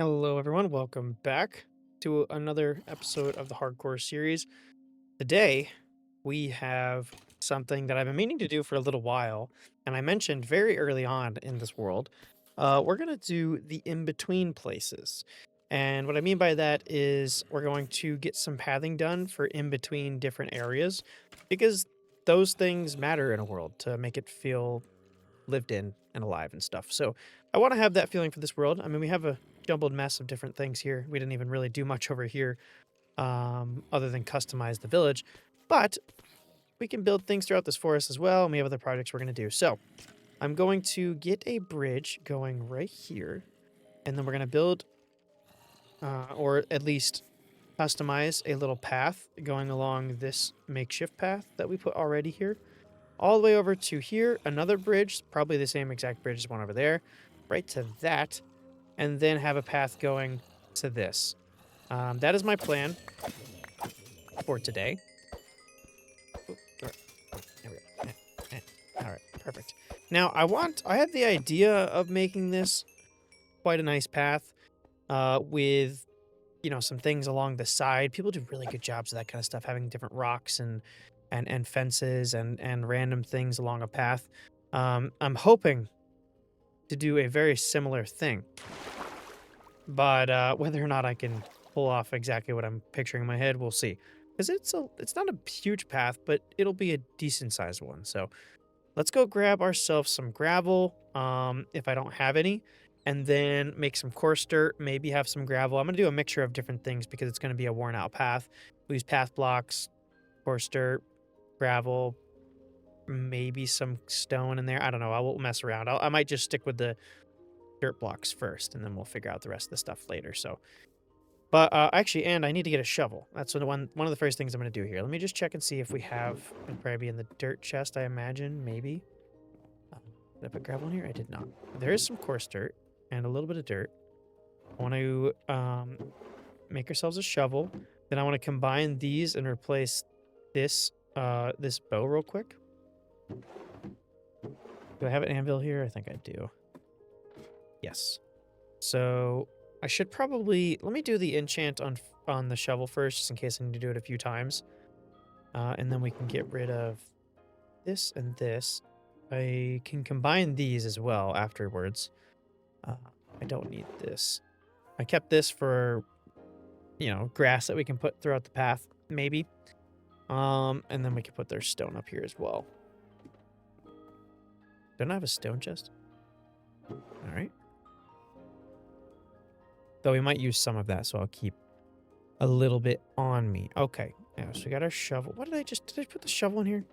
Hello, everyone. Welcome back to another episode of the Hardcore series. Today, we have something that I've been meaning to do for a little while, and I mentioned very early on in this world. We're going to do the in-between places. And what I mean by that is we're going to get some pathing done for in between different areas because those things matter in a world to make it feel lived in and alive and stuff. So I want to have that feeling for this world. I mean, we have a jumbled mess of different things here. We didn't even really do much over here other than customize the village, but we can build things throughout this forest as well. And we have other projects we're going to do. So I'm going to get a bridge going right here, and then we're going to build or at least customize a little path going along this makeshift path that we put already here all the way over to here, another bridge, probably the same exact bridge as one over there, right to that, and then have a path going to this. That is my plan for today. Oop, there we go. All right, perfect. Now, I had the idea of making this quite a nice path with, some things along the side. People do really good jobs of that kind of stuff, having different rocks and fences and random things along a path. I'm hoping to do a very similar thing, but whether or not I can pull off exactly what I'm picturing in my head, we'll see. Because it's not a huge path, but it'll be a decent sized one. So let's go grab ourselves some gravel, if I don't have any, and then make some coarse dirt. Maybe have some gravel. I'm gonna do a mixture of different things because it's gonna be a worn out path. We use path blocks, coarse dirt, gravel, maybe some stone in there. I don't know. I will mess around. I might just stick with the dirt blocks first, and then we'll figure out the rest of the stuff later. So, but actually, and I need to get a shovel. That's one of the first things I'm going to do here. Let me just check and see if we have. It'll probably be in the dirt chest, I imagine. Maybe. Did I put gravel in here? I did not. There is some coarse dirt and a little bit of dirt. I want to make ourselves a shovel. Then I want to combine these and replace this this bow real quick. Do I have an anvil here? I think I do. Yes. So I should probably let me do the enchant on the shovel first, just in case I need to do it a few times, and then we can get rid of this and this. I can combine these as well afterwards. I don't need this. I kept this for grass that we can put throughout the path, maybe. And then we can put their stone up here as well. Don't I have a stone chest? All right. Though we might use some of that, so I'll keep a little bit on me. Okay. Yeah, so we got our shovel. Did I put the shovel in here?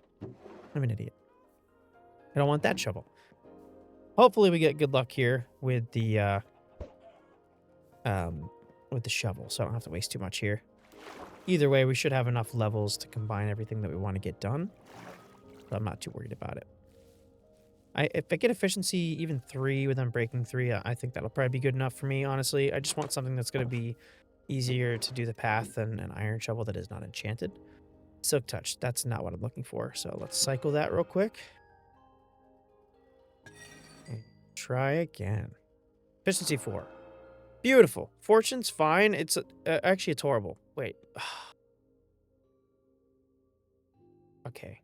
I'm an idiot. I don't want that shovel. Hopefully we get good luck here with the shovel, so I don't have to waste too much here. Either way, we should have enough levels to combine everything that we want to get done. So I'm not too worried about it. If I get efficiency even 3 with Unbreaking 3, I think that'll probably be good enough for me, honestly. I just want something that's going to be easier to do the path than an iron shovel that is not enchanted. Silk Touch, that's not what I'm looking for. So let's cycle that real quick. And try again. Efficiency 4. Beautiful. Fortune's fine. Actually, it's horrible. Wait. Okay.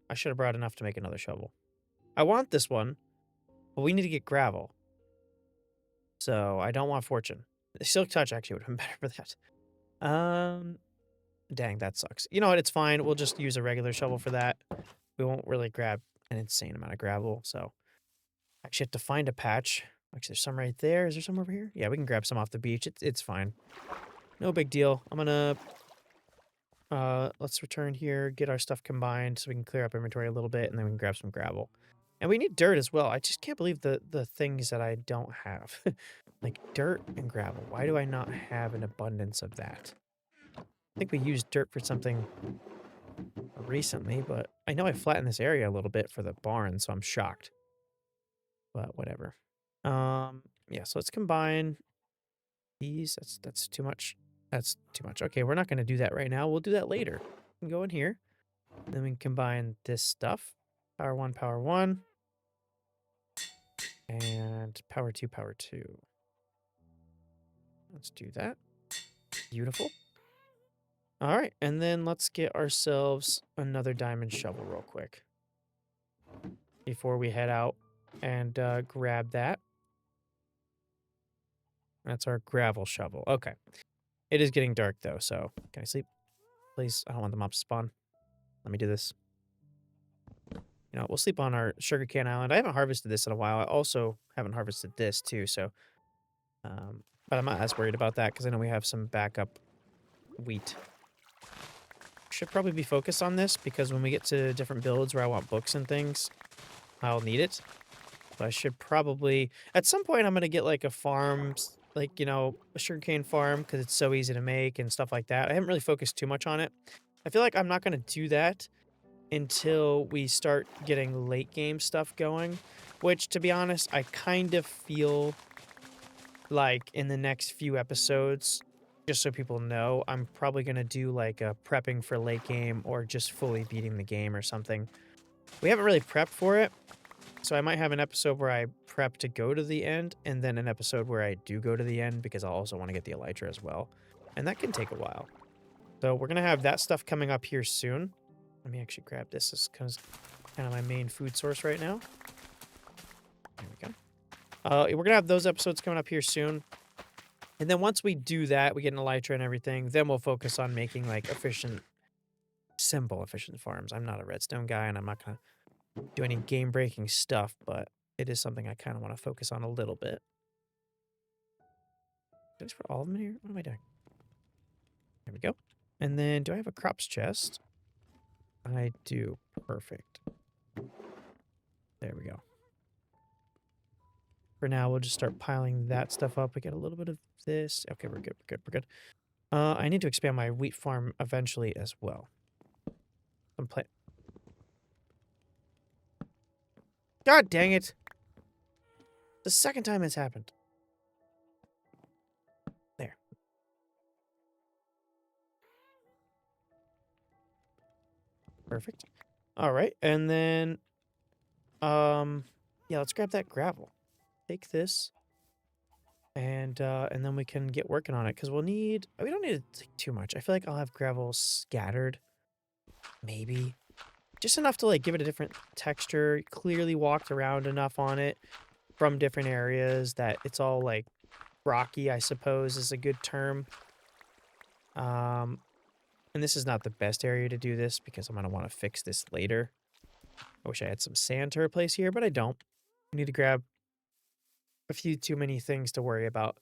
I should have brought enough to make another shovel. I want this one, but we need to get gravel. So I don't want fortune. Silk Touch actually would have been better for that. Dang, that sucks. You know what? It's fine. We'll just use a regular shovel for that. We won't really grab an insane amount of gravel. So I actually have to find a patch. Actually, there's some right there. Is there some over here? Yeah, we can grab some off the beach. It's fine. No big deal. I'm gonna let's return here, get our stuff combined so we can clear up inventory a little bit, and then we can grab some gravel. And we need dirt as well. I just can't believe the things that I don't have. Like dirt and gravel. Why do I not have an abundance of that? I think we used dirt for something recently, but I know I flattened this area a little bit for the barn, so I'm shocked. But whatever. Yeah, so let's combine these. That's too much. That's too much. Okay, we're not going to do that right now. We'll do that later. We can go in here. Then we can combine this stuff. Power 1, power 1. And power 2, power 2. Let's do that. Beautiful. All right, and then let's get ourselves another diamond shovel real quick before we head out and grab that. That's our gravel shovel. Okay. It is getting dark, though, so can I sleep? Please, I don't want the mobs to spawn. Let me do this. You know, we'll sleep on our sugarcane island. I haven't harvested this in a while. I also haven't harvested this, too, so... but I'm not as worried about that, because I know we have some backup wheat. Should probably be focused on this, because when we get to different builds where I want books and things, I'll need it. So I should probably... At some point, I'm going to get, like, a farm... Like, you know, a sugarcane farm, because it's so easy to make and stuff like that. I haven't really focused too much on it. I feel like I'm not going to do that until we start getting late game stuff going, which, to be honest, I kind of feel like in the next few episodes, just so people know, I'm probably going to do like a prepping for late game or just fully beating the game or something. We haven't really prepped for it, so I might have an episode where I prep to go to the end, and then an episode where I do go to the end because I'll also want to get the elytra as well. And that can take a while. So we're going to have that stuff coming up here soon. Let me actually grab this. This is kind of my main food source right now. There we go. We're going to have those episodes coming up here soon. And then once we do that, we get an elytra and everything, then we'll focus on making like simple efficient farms. I'm not a redstone guy, and I'm not going to do any game-breaking stuff, but it is something I kind of want to focus on a little bit. Did I just put all of them in here? What am I doing? There we go. And then, do I have a crops chest? I do. Perfect. There we go. For now, we'll just start piling that stuff up. We get a little bit of this. Okay, we're good, we're good, we're good. I need to expand my wheat farm eventually as well. God dang it. The second time it's happened. There. Perfect. All right, and then, yeah, let's grab that gravel. Take this, and then we can get working on it, because we don't need to take too much. I feel like I'll have gravel scattered, maybe. Just enough to, like, give it a different texture, clearly walked around enough on it from different areas that it's all, like, rocky, I suppose, is a good term. And this is not the best area to do this, because I'm going to want to fix this later. I wish I had some sand to replace here, but I don't. I need to grab a few too many things to worry about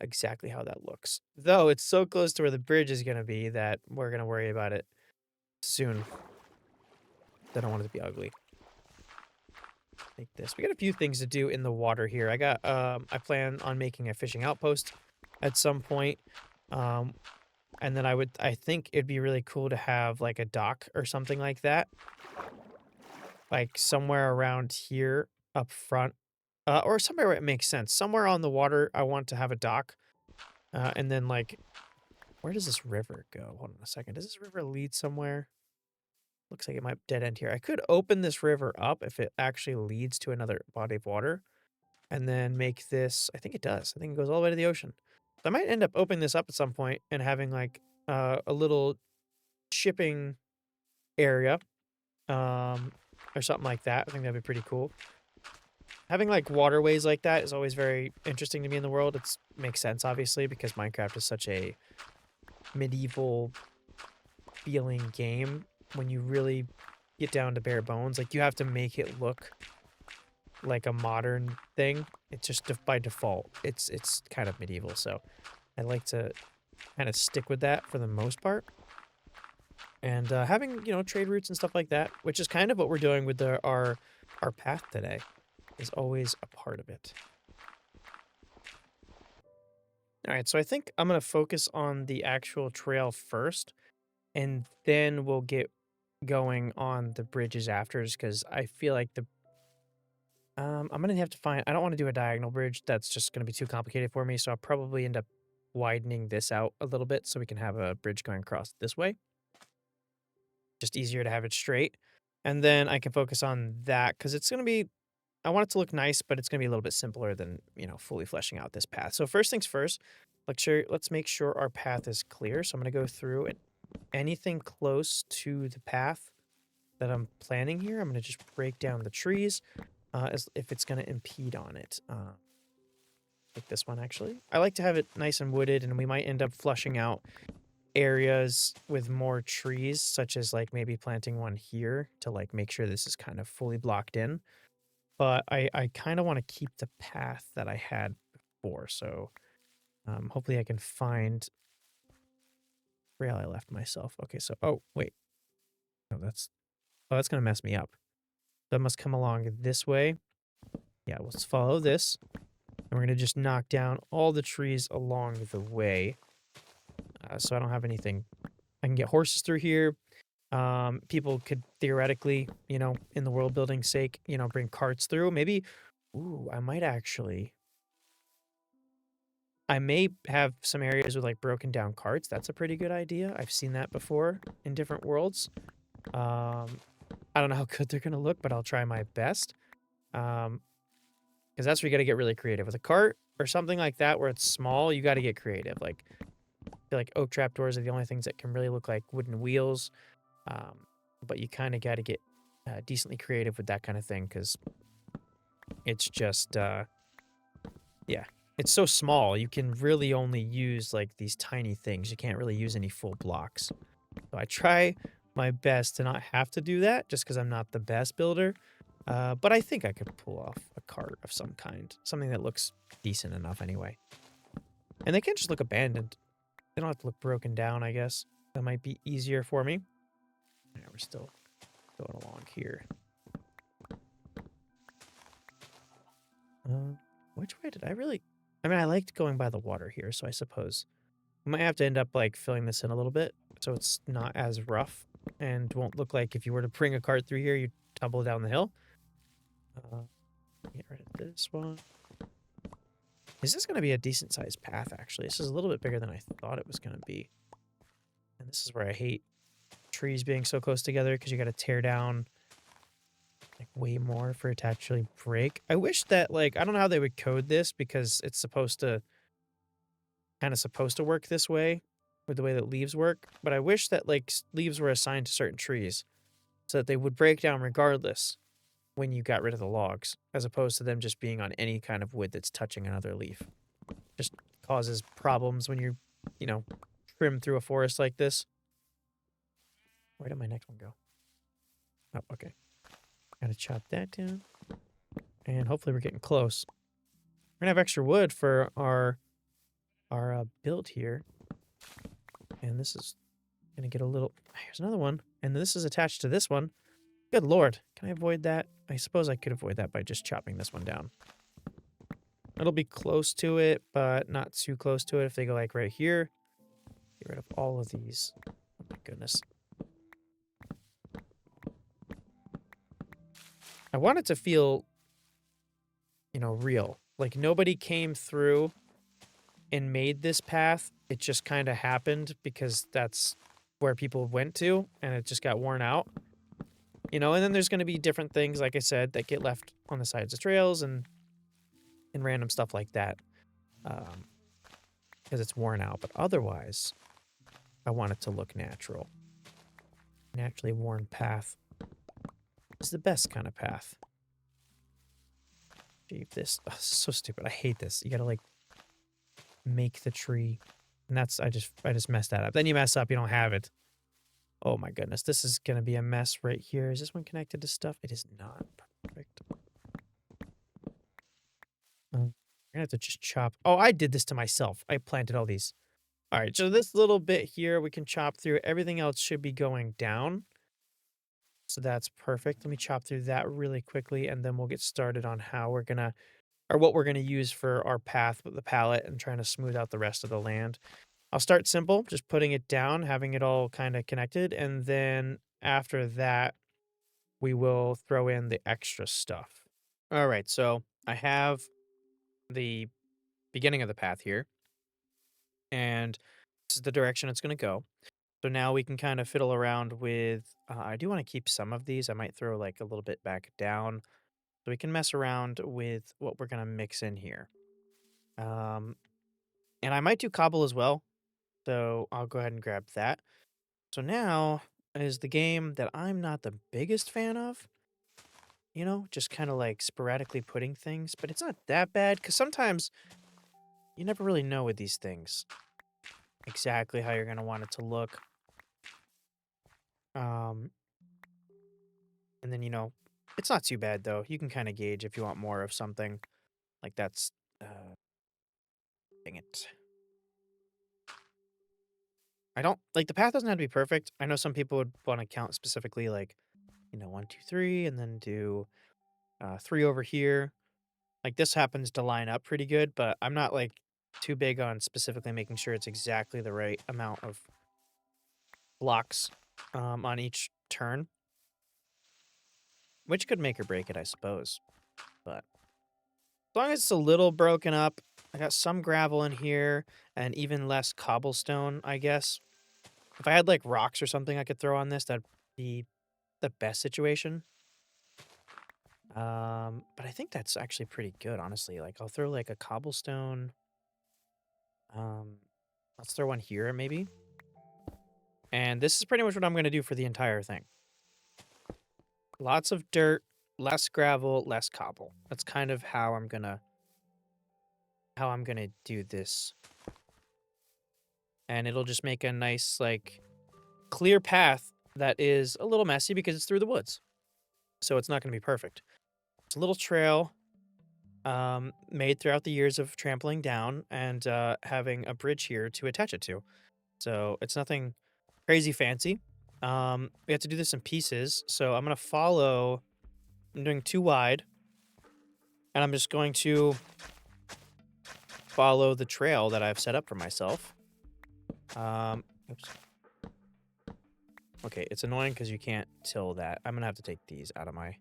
exactly how that looks. Though it's so close to where the bridge is going to be that we're going to worry about it soon. I don't want it to be ugly. Like this. We got a few things to do in the water here. I plan on making a fishing outpost at some point. And then I think it'd be really cool to have like a dock or something like that. Like somewhere around here up front. Or somewhere where it makes sense. Somewhere on the water, I want to have a dock. And then like, where does this river go? Hold on a second. Does this river lead somewhere? Looks like it might dead end here. I could open this river up if it actually leads to another body of water. And then make this... I think it does. I think it goes all the way to the ocean. So I might end up opening this up at some point and having like a little shipping area. Or something like that. I think that'd be pretty cool. Having like waterways like that is always very interesting to me in the world. It makes sense, obviously, because Minecraft is such a medieval feeling game. When you really get down to bare bones, like you have to make it look like a modern thing. It's just by default. It's kind of medieval, so I like to kind of stick with that for the most part. And having, you know, trade routes and stuff like that, which is kind of what we're doing with our path today, is always a part of it. All right, so I think I'm going to focus on the actual trail first, and then we'll get going on the bridges after, just because I feel like I'm gonna have to find... I don't want to do a diagonal bridge. That's just gonna be too complicated for me, so I'll probably end up widening this out a little bit so we can have a bridge going across this way. Just easier to have it straight. And then I can focus on that, because it's gonna be I want it to look nice, but it's gonna be a little bit simpler than, fully fleshing out this path. So first things first, let's make sure our path is clear. So I'm gonna go through and anything close to the path that I'm planning here, I'm gonna just break down the trees, as if it's gonna impede on it. Like this one actually. I like to have it nice and wooded, and we might end up flushing out areas with more trees, such as like maybe planting one here to like make sure this is kind of fully blocked in. But I kind of want to keep the path that I had before. So hopefully I can find where I left myself. Okay, so oh wait, no, that's gonna mess me up. That must come along this way. Yeah, let's follow this. And we're gonna just knock down all the trees along the way. So I don't have anything. I can get horses through here. People could theoretically, in the world building sake, bring carts through. Maybe, ooh, I may have some areas with like broken down carts. That's a pretty good idea. I've seen that before in different worlds. Um, I don't know how good they're gonna look, but I'll try my best. Because that's where you got to get really creative with a cart or something like that, where it's small. You got to get creative. Like, I feel like oak trapdoors are the only things that can really look like wooden wheels. Um, but you kind of got to get decently creative with that kind of thing because it's just, yeah, it's so small. You can really only use like these tiny things. You can't really use any full blocks. So I try my best to not have to do that just because I'm not the best builder. But I think I could pull off a cart of some kind, something that looks decent enough anyway. And they can't just look abandoned. They don't have to look broken down, I guess. That might be easier for me. Yeah, we're still going along here. Uh, which way did I really... I mean, I liked going by the water here, so I suppose we might have to end up, like, filling this in a little bit so it's not as rough and won't look like if you were to bring a cart through here, you'd tumble down the hill. Uh, get rid of this one. Is this going to be a decent-sized path, actually? This is a little bit bigger than I thought it was going to be. And this is where I hate trees being so close together because you got to tear down like way more for it to actually break. I wish that like I don't know how they would code this because it's supposed to work this way with the way that leaves work, but I wish that like leaves were assigned to certain trees so that they would break down regardless when you got rid of the logs as opposed to them just being on any kind of wood that's touching another leaf. Just causes problems when you know, trim through a forest like this. Where did my next one go? Oh, okay. Gotta chop that down. And hopefully we're getting close. We're gonna have extra wood for our build here. And this is gonna get a little... Here's another one. And this is attached to this one. Good lord. Can I avoid that? I suppose I could avoid that by just chopping this one down. It'll be close to it, but not too close to it if they go like right here. Get rid of all of these. Oh my goodness. I want it to feel, real. Like nobody came through and made this path. It just kind of happened because that's where people went to and it just got worn out. And then there's going to be different things, like I said, that get left on the sides of trails and random stuff like that because it's worn out. But otherwise, I want it to look natural. Naturally worn path is the best kind of path. Achieve this. Oh, this is so stupid. I hate this. You got to like make the tree. And I just messed that up. Then you mess up, you don't have it. Oh my goodness, this is gonna be a mess right here. Is this one connected to stuff? It is not. Perfect. I'm gonna have to just chop. Oh, I did this to myself. I planted all these. All right, so this little bit here we can chop through. Everything else should be going down. So that's perfect. Let me chop through that really quickly, and then we'll get started on what we're gonna use for our path with the palette and trying to smooth out the rest of the land. I'll start simple, just putting it down, having it all kind of connected, and then after that, we will throw in the extra stuff. All right, so I have the beginning of the path here, and this is the direction it's going to go. So now we can kind of fiddle around with, I do want to keep some of these. I might throw like a little bit back down So we can mess around with what we're gonna mix in here. Um, and I might do cobble as well, so I'll go ahead and grab that. So now is the game that I'm not the biggest fan of, just kind of like sporadically putting things, but it's not that bad because sometimes you never really know with these things exactly how you're gonna want it to look. Um, and then it's not too bad though. You can kind of gauge if you want more of something. Like that's dang it. I don't like the path doesn't have to be perfect. I know some people would want to count specifically like, 1, 2, 3, and then do 3 over here. Like this happens to line up pretty good, but I'm not like too big on specifically making sure it's exactly the right amount of blocks on each turn, which could make or break it, I suppose. But as long as it's a little broken up, I got some gravel in here and even less cobblestone, I guess. If I had like rocks or something I could throw on this, that'd be the best situation. But I think that's actually pretty good, honestly. Like I'll throw like a cobblestone. Um, let's throw one here maybe. And this is pretty much what I'm gonna do for the entire thing. Lots of dirt, less gravel, less cobble. That's kind of how I'm gonna do this. And it'll just make a nice, like, clear path that is a little messy because it's through the woods. So it's not gonna be perfect. It's a little trail made throughout the years of trampling down and having a bridge here to attach it to. So it's nothing crazy fancy. We have to do this in pieces. So I'm gonna follow. I'm doing 2 wide, and I'm just going to follow the trail that I've set up for myself. Oops. Okay, it's annoying because you can't till that. I'm gonna have to take these out of my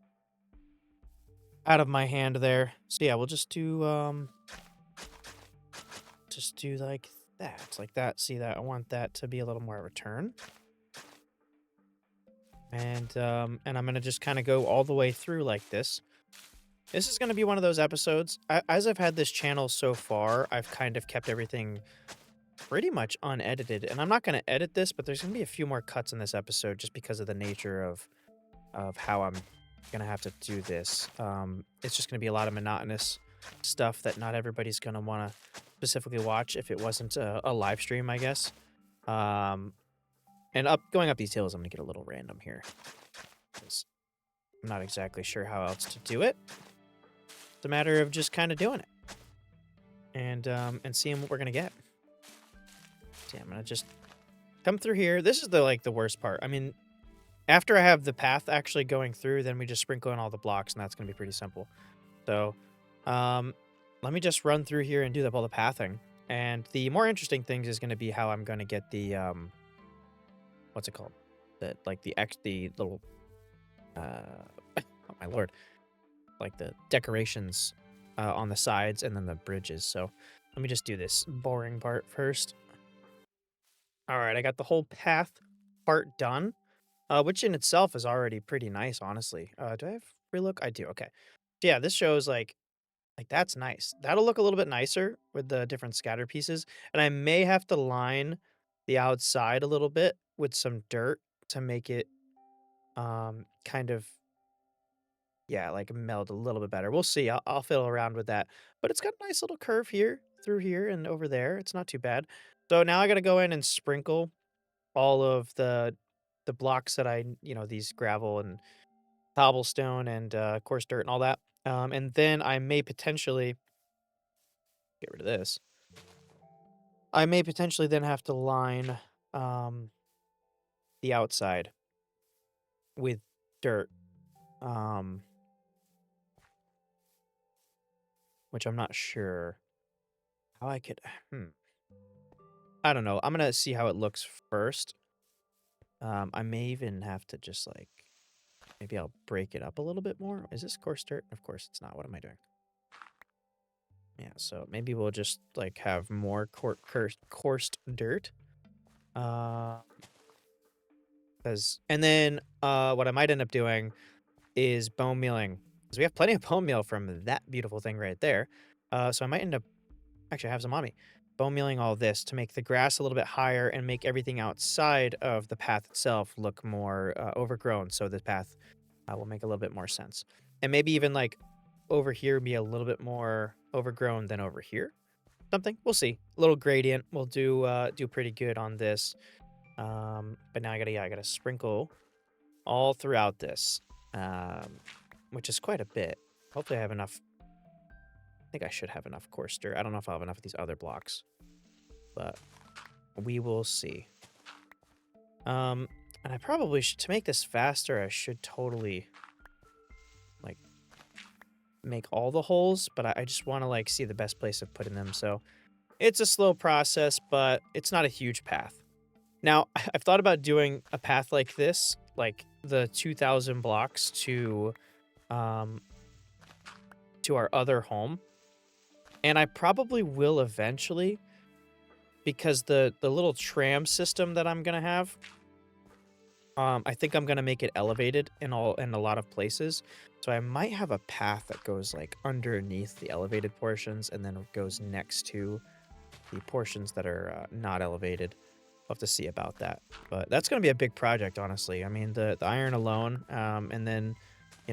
hand there. So yeah, we'll just do like that. See that? I want that to be a little more of a turn. And I'm gonna just kind of go all the way through like this. This is gonna be one of those episodes. As I've had this channel so far, I've kind of kept everything pretty much unedited, and I'm not gonna edit this, but there's gonna be a few more cuts in this episode just because of the nature of how I'm gonna have to do this. It's just gonna be a lot of monotonous stuff that not everybody's gonna want to specifically watch if it wasn't a live stream, I guess. Um, and going up these hills, I'm gonna get a little random here 'cause I'm not exactly sure how else to do it. It's a matter of just kind of doing it and seeing what we're gonna get. So yeah, I'm gonna just come through here. This is the worst part. I mean, after I have the path actually going through, then we just sprinkle in all the blocks, and that's gonna be pretty simple. So, um, let me just run through here and do all the pathing. And the more interesting things is gonna be how I'm gonna get the what's it called? The little oh my lord, like the decorations on the sides and then the bridges. So let me just do this boring part first. All right, I got the whole path part done, which in itself is already pretty nice, honestly. Do I have relook? I do. Okay. So yeah, this shows like that's nice. That'll look a little bit nicer with the different scatter pieces, and I may have to line the outside a little bit with some dirt to make it kind of yeah, like meld a little bit better. We'll see. I'll fiddle around with that. But it's got a nice little curve here, through here, and over there. It's not too bad. So now I got to go in and sprinkle all of the blocks that these gravel and cobblestone and coarse dirt and all that. And then I may potentially get rid of this. I may potentially then have to line um, the outside with dirt, um, which I'm not sure how I could. I don't know. I'm gonna see how it looks first. I may even have to just like maybe I'll break it up a little bit more. Is this coarse dirt? Of course it's not. What am I doing? Yeah, so maybe we'll just like have more coursed dirt. Uh, and then what I might end up doing is bone mealing because we have plenty of bone meal from that beautiful thing right there. So I might end up actually, I have some on me. Bone mealing all this to make the grass a little bit higher and make everything outside of the path itself look more overgrown. So the path will make a little bit more sense. And maybe even like over here be a little bit more overgrown than over here. Something. We'll see. A little gradient. We'll do pretty good on this. But now I gotta sprinkle all throughout this. Which is quite a bit. Hopefully I have enough. I think I should have enough coarse dirt. I don't know if I'll have enough of these other blocks, but we will see. And I probably should, to make this faster, I should totally like make all the holes, but I just want to like see the best place of putting them. So it's a slow process, but it's not a huge path. Now, I've thought about doing a path like this, like the 2,000 blocks um, to our other home. And I probably will eventually, because the little tram system that I'm gonna have, I think I'm gonna make it elevated in a lot of places. So I might have a path that goes like underneath the elevated portions and then goes next to the portions that are not elevated. We'll have to see about that. But that's gonna be a big project, honestly. I mean, the iron alone, and then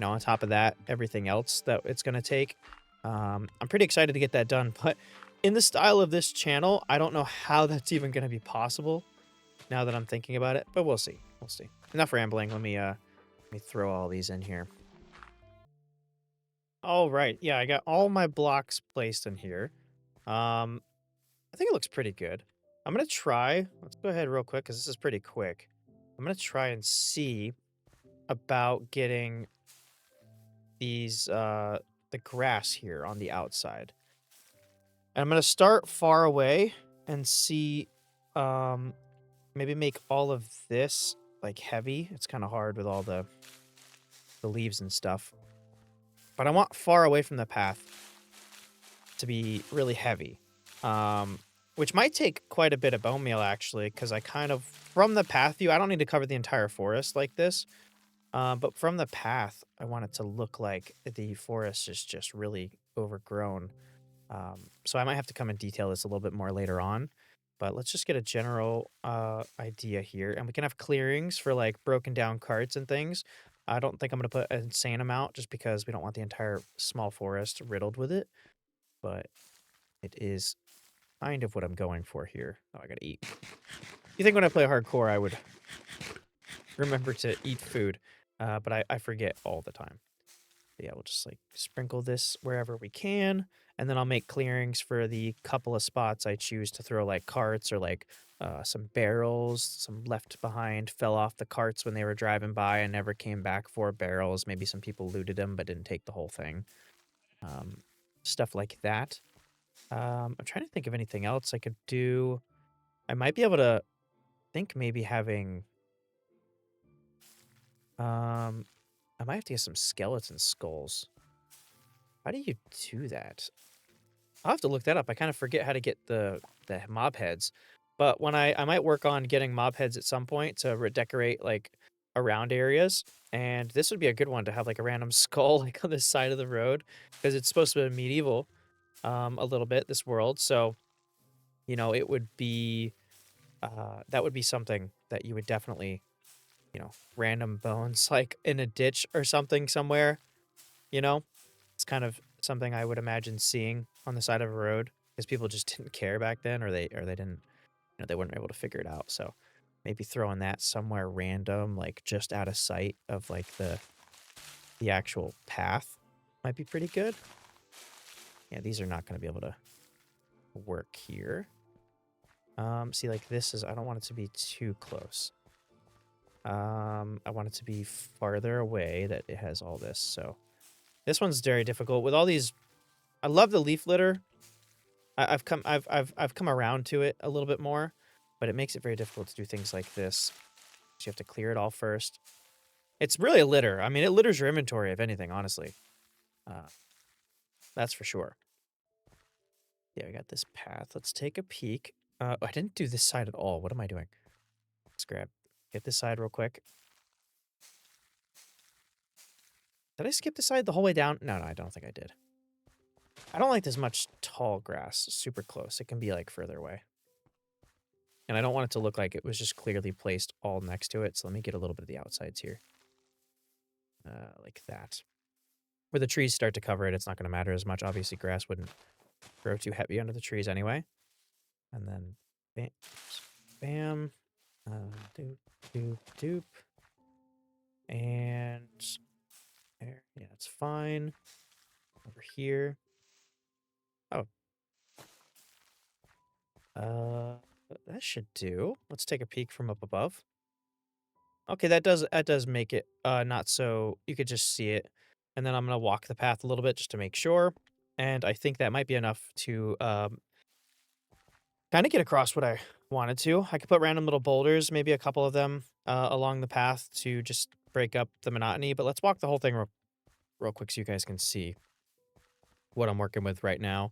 on top of that, everything else that it's gonna take. I'm pretty excited to get that done, but in the style of this channel, I don't know how that's even gonna be possible now that I'm thinking about it, but we'll see. We'll see. Enough rambling. Let me throw all these in here. All right. Yeah, I got all my blocks placed in here. I think it looks pretty good. I'm gonna try. Let's go ahead real quick because this is pretty quick. I'm gonna try and see about getting these the grass here on the outside. And I'm gonna start far away and see maybe make all of this like heavy. It's kind of hard with all the leaves and stuff. But I want far away from the path to be really heavy. Which might take quite a bit of bone meal actually, because I kind of from the path view, I don't need to cover the entire forest like this. But from the path, I want it to look like the forest is just really overgrown. So I might have to come and detail this a little bit more later on. But let's just get a general idea here. And we can have clearings for like broken down carts and things. I don't think I'm going to put an insane amount just because we don't want the entire small forest riddled with it. But it is kind of what I'm going for here. Oh, I got to eat. You think when I play hardcore, I would remember to eat food, but I forget all the time. Yeah, we'll just like sprinkle this wherever we can, and then I'll make clearings for the couple of spots I choose to throw like carts or like some barrels. Some left behind fell off the carts when they were driving by and never came back for barrels. Maybe some people looted them but didn't take the whole thing. Stuff like that. I'm trying to think of anything else I could do. I might be able to think maybe having I might have to get some skeleton skulls. How do you do that? I'll have to look that up. I kind of forget how to get the mob heads. But when I might work on getting mob heads at some point to redecorate like around areas. And this would be a good one to have like a random skull like on the side of the road because it's supposed to be medieval a little bit, this world. So, it would be that would be something that you would definitely, random bones like in a ditch or something somewhere, you know? It's kind of something I would imagine seeing on the side of a road because people just didn't care back then, or they didn't, they weren't able to figure it out. So maybe throwing that somewhere random, like just out of sight of like the actual path, might be pretty good. Yeah, these are not going to be able to work here. See, like this is, I don't want it to be too close. I want it to be farther away that it has all this. So this one's very difficult with all these. I love the leaf litter. I've come around to it a little bit more, but it makes it very difficult to do things like this. So you have to clear it all first. It's really a litter. I mean, it litters your inventory, if anything, honestly. That's for sure. Yeah, we got this path. Let's take a peek. I didn't do this side at all. What am I doing? Let's get this side real quick. Did I skip the side the whole way down? No, I don't think I did. I don't like this much tall grass super close. It can be, like, further away. And I don't want it to look like it was just clearly placed all next to it, so let me get a little bit of the outsides here. Like that. Where the trees start to cover it, it's not gonna matter as much. Obviously, grass wouldn't grow too heavy under the trees anyway. And then bam, bam, doop, doop, doop. And there, yeah, it's fine. Over here. Oh, that should do. Let's take a peek from up above. Okay, that does make it not so you could just see it. And then I'm gonna walk the path a little bit just to make sure. And I think that might be enough to kind of get across what I wanted to. I could put random little boulders, maybe a couple of them along the path to just break up the monotony. But let's walk the whole thing real quick so you guys can see what I'm working with right now.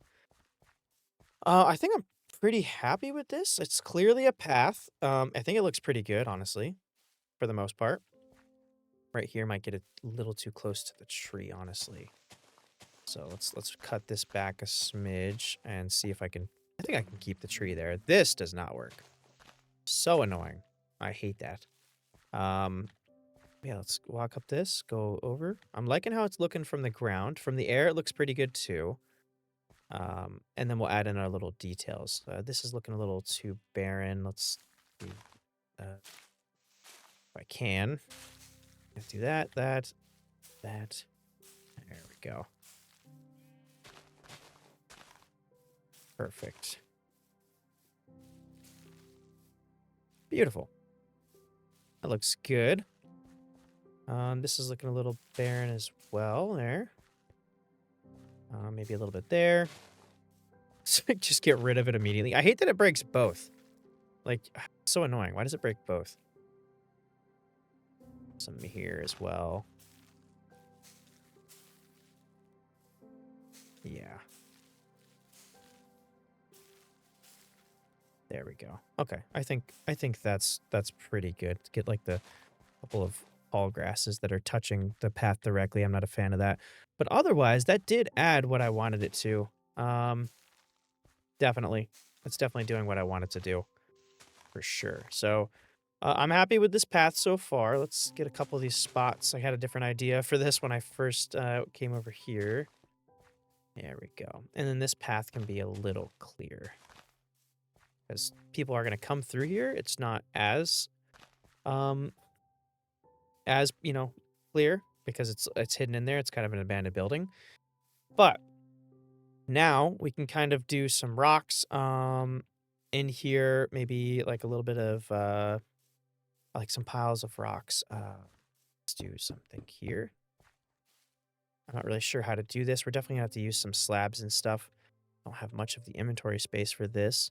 I think I'm pretty happy with this. It's clearly a path. I think it looks pretty good, honestly, for the most part. Right here might get a little too close to the tree, honestly. So let's cut this back a smidge and see if I can. I think I can keep the tree there. This does not work. So annoying. I hate that. Yeah, let's walk up this, go over. I'm liking how it's looking from the ground. From the air, it looks pretty good too. And then we'll add in our little details. This is looking a little too barren. Let's see if I can. Let's do that. There we go. Perfect. Beautiful. That looks good. This is looking a little barren as well there. Maybe a little bit there. Just get rid of it immediately. I hate that it breaks both. Like, it's so annoying. Why does it break both? Some here as well. Yeah. There we go. Okay. I think that's pretty good. Get like the couple of tall grasses that are touching the path directly. I'm not a fan of that. But otherwise, that did add what I wanted it to. Definitely. It's definitely doing what I wanted to do. For sure. So, I'm happy with this path so far. Let's get a couple of these spots. I had a different idea for this when I first came over here. There we go. And then this path can be a little clear. Because people are going to come through here. It's not as clear because it's hidden in there. It's kind of an abandoned building. But now we can kind of do some rocks in here, maybe like a little bit of like some piles of rocks. Let's do something here. I'm not really sure how to do this. We're definitely gonna have to use some slabs and stuff. I don't have much of the inventory space for this,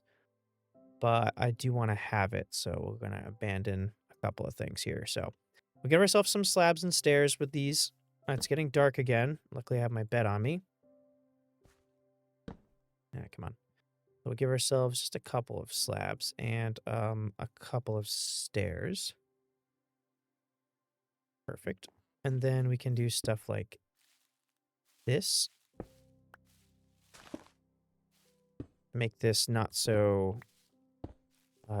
but I do want to have it. So we're gonna abandon a couple of things here. So we'll give ourselves some slabs and stairs with these. It's getting dark again. Luckily, I have my bed on me. Yeah, come on. We'll give ourselves just a couple of slabs and a couple of stairs. Perfect. And then we can do stuff like this. Make this not so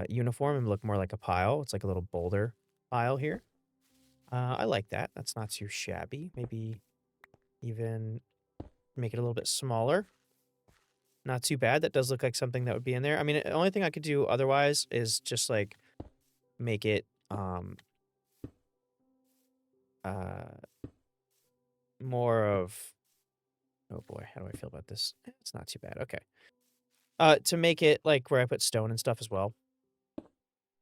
uniform and look more like a pile. It's like a little boulder pile here. I like that. That's not too shabby. Maybe even make it a little bit smaller. Not too bad. That does look like something that would be in there. I mean, the only thing I could do otherwise is just like make it more of, oh boy, how do I feel about this? It's not too bad. Okay. To make it like where I put stone and stuff as well.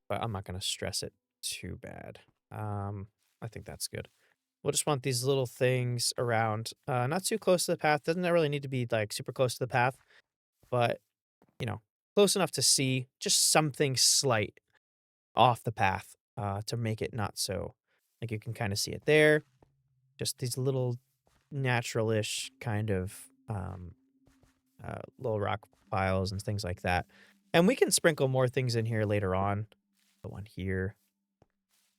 But I'm not gonna stress it too bad. I think that's good. We'll just want these little things around, not too close to the path. Doesn't really need to be like super close to the path, but close enough to see just something slight off the path, to make it not so like you can kind of see it there. Just these little natural-ish kind of little rock piles and things like that. And we can sprinkle more things in here later on. The one here,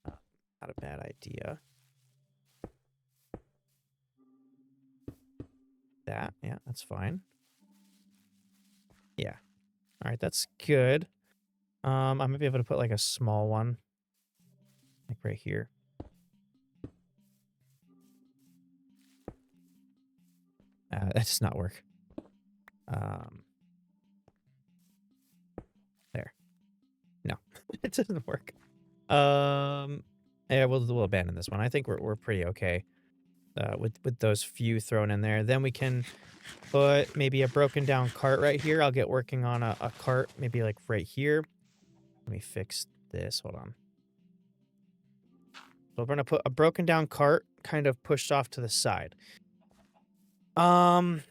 not a bad idea. that. Yeah, that's fine. Yeah. All right, that's good. I might be able to put like a small one, like right here. That does not work. Um, there. No, it doesn't work. Yeah, we'll abandon this one. I think we're pretty okay with those few thrown in there. Then we can put maybe a broken down cart right here. I'll get working on a cart, maybe like right here. Let me fix this. Hold on. So we're gonna put a broken down cart kind of pushed off to the side. Um,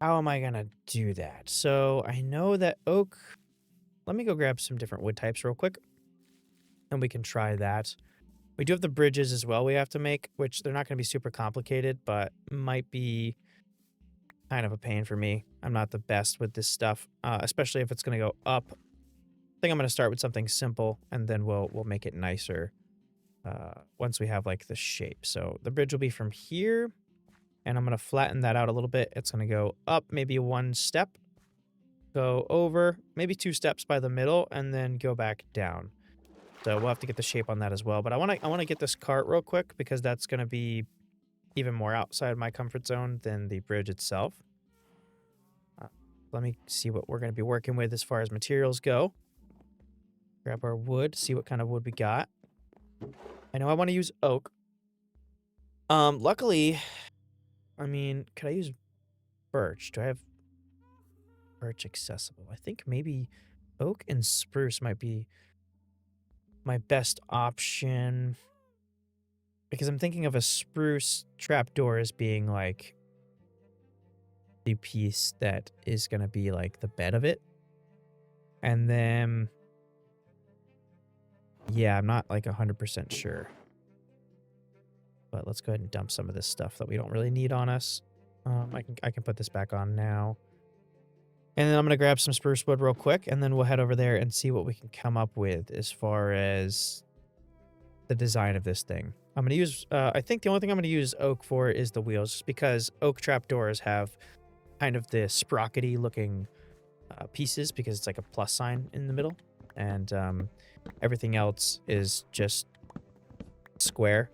how am I gonna do that? So I know that oak. Let me go grab some different wood types real quick, and we can try that. We do have the bridges as well we have to make, which they're not going to be super complicated, but might be kind of a pain for me. I'm not the best with this stuff, especially if it's going to go up. I think I'm going to start with something simple, and then we'll make it nicer once we have like the shape. So the bridge will be from here, and I'm going to flatten that out a little bit. It's going to go up maybe one step, go over, maybe 2 steps by the middle, and then go back down. So we'll have to get the shape on that as well. But I want to get this cart real quick because that's going to be even more outside my comfort zone than the bridge itself. Let me see what we're going to be working with as far as materials go. Grab our wood, see what kind of wood we got. I know I want to use oak. Luckily, I mean, could I use birch? Do I have birch accessible? I think maybe oak and spruce might be my best option. Because I'm thinking of a spruce trapdoor as being like the piece that is going to be like the bed of it. And then, yeah, I'm not like 100% sure. But let's go ahead and dump some of this stuff that we don't really need on us. I can put this back on now. And then I'm going to grab some spruce wood real quick, and then we'll head over there and see what we can come up with as far as the design of this thing. I'm going to use, I think the only thing I'm going to use oak for is the wheels, just because oak trapdoors have kind of the sprockety looking pieces because it's like a plus sign in the middle. And everything else is just square.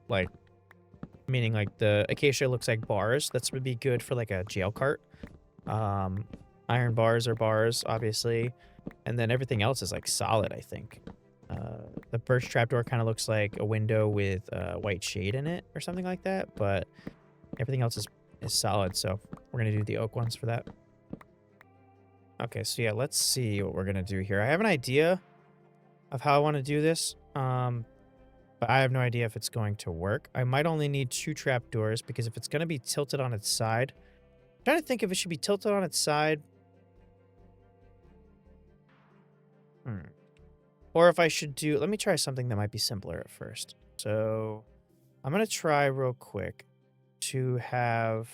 Like, meaning like the acacia looks like bars. That's would be good for like a jail cart. Iron bars are bars, obviously. And then everything else is like solid, I think. The birch trapdoor kind of looks like a window with a white shade in it or something like that. But everything else is solid, so we're going to do the oak ones for that. Okay, so yeah, let's see what we're going to do here. I have an idea of how I want to do this, but I have no idea if it's going to work. I might only need 2 trapdoors, because if it's going to be tilted on its side... I'm trying to think if it should be tilted on its side. Or if I should do... Let me try something that might be simpler at first. So I'm going to try real quick to have...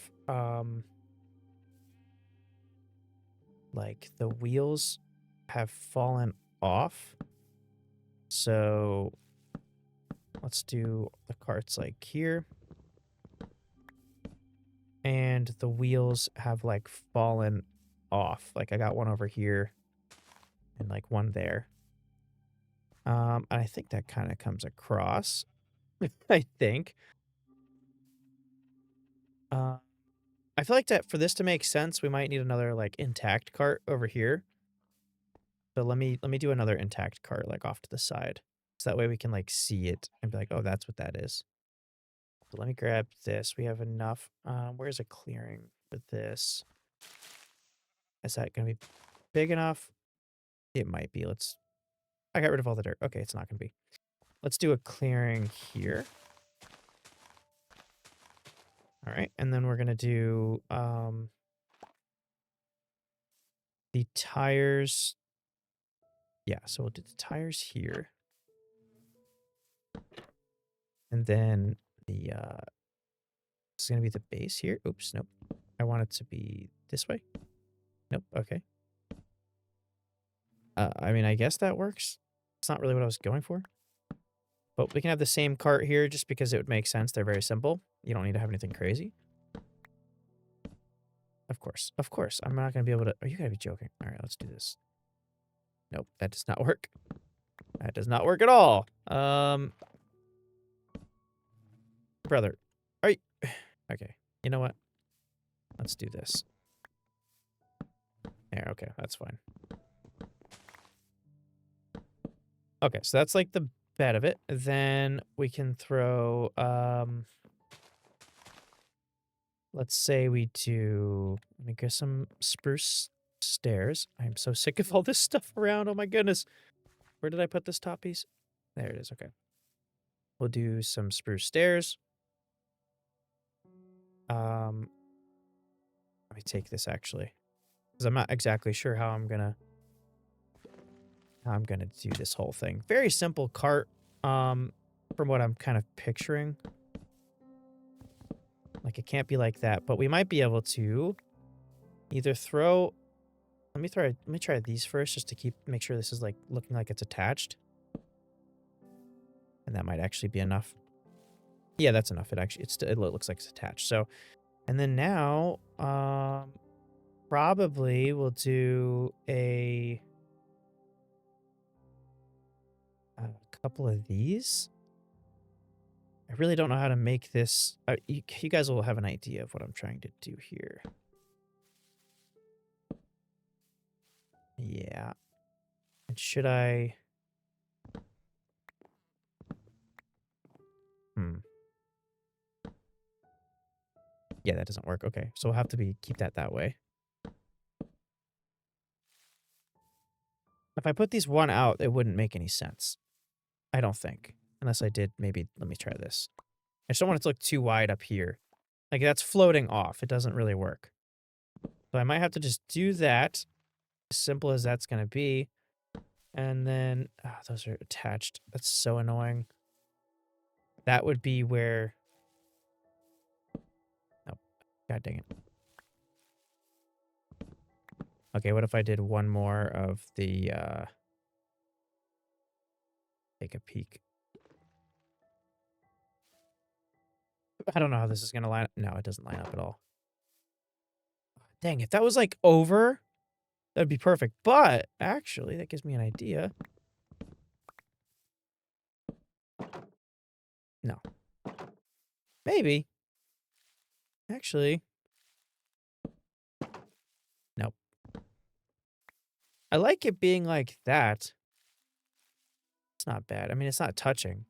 like the wheels have fallen off. So let's do the carts like here. And the wheels have like fallen off. Like I got one over here and like one there. And I think that kind of comes across. I think. I feel like that for this to make sense, we might need another like intact cart over here. So let me do another intact cart like off to the side. So that way we can like see it and be like, oh, that's what that is. So let me grab this. We have enough. Where's a clearing for this? Is that going to be big enough? It might be. I got rid of all the dirt. Okay, it's not going to be. Let's do a clearing here. All right, and then we're going to do the tires. Yeah, so we'll do the tires here. And then the this is going to be the base here. Oops, nope. I want it to be this way. Nope, okay. I mean, I guess that works. It's not really what I was going for. But we can have the same cart here just because it would make sense. They're very simple. You don't need to have anything crazy. Of course. Of course. I'm not going to be able to... Are you going to be joking? All right, let's do this. Nope, that does not work. That does not work at all. Brother. Are you... Okay. You know what? Let's do this. There, okay, that's fine. Okay, so that's like the bed of it. Then we can throw, let's say we do, let me get some spruce stairs. I'm so sick of all this stuff around. Oh my goodness. Where did I put this top piece? There it is. Okay. We'll do some spruce stairs. Let me take this actually, because I'm not exactly sure how I'm gonna do this whole thing. Very simple cart, from what I'm kind of picturing. Like, it can't be like that, but we might be able to either throw... Let me try these first, just to make sure this is, like, looking like it's attached. And that might actually be enough. Yeah, that's enough. It looks like it's attached. So, and then now, probably we'll do a couple of these. I really don't know how to make this. You guys will have an idea of what I'm trying to do here. Yeah. And should I... Yeah, that doesn't work. Okay, so we'll have to keep that way. If I put these one out, it wouldn't make any sense. I don't think. Unless I did, maybe, let me try this. I just don't want it to look too wide up here. Like, that's floating off. It doesn't really work. So I might have to just do that. As simple as that's going to be. And then, those are attached. That's so annoying. That would be where... Nope. God dang it. Okay, what if I did one more of the, take a peek. I don't know how this is going to line up. No, it doesn't line up at all. Dang, if that was, like, over, that'd be perfect. But, actually, that gives me an idea. No. Maybe. Actually. Nope. I like it being like that. It's not bad. I mean, it's not touching.